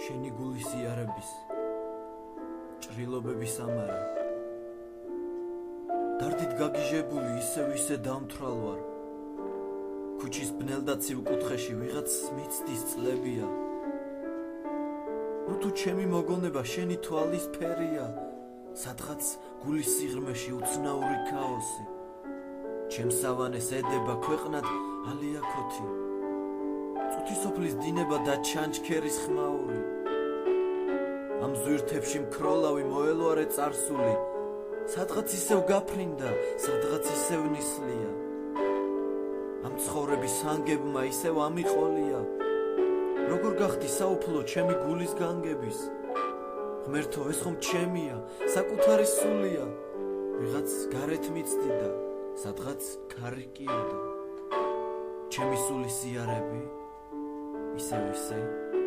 შენი გულის იარების ჭრილობების ამარა დარდით გაგიჟებული ისე დამთვრალ ვარ ქუჩის ბნელ და ცივ კუთხეში ვიღაც მიცდის წლებია ნუ თუ ჩემი მოგონება შენი თვალის ფერია სადღაც გულის სიღრმეში უცნაური ქაოსი ჩემს სავანეს ედება ქვეყნად ალიაქოთი წუთისოფლის დინება და ჩანჩქერის ხმაური ამ ზვირთებში მქროლავი მოელვარე წარსული სადღაც ისევ გაფრინდა სადღაც ისევ ნისლია ამ ცხოვრების ჰანგებმა ისევ ამიყოლია როგორ გახდი საუფლო ჩემი გულის განგების ღმერთო ეს ხომ ჩემია საკუთარი სულია ვიღაც გარეთ მიცდიდა სადღაც ქარიკიოდა ჩემი სულის იარები ისე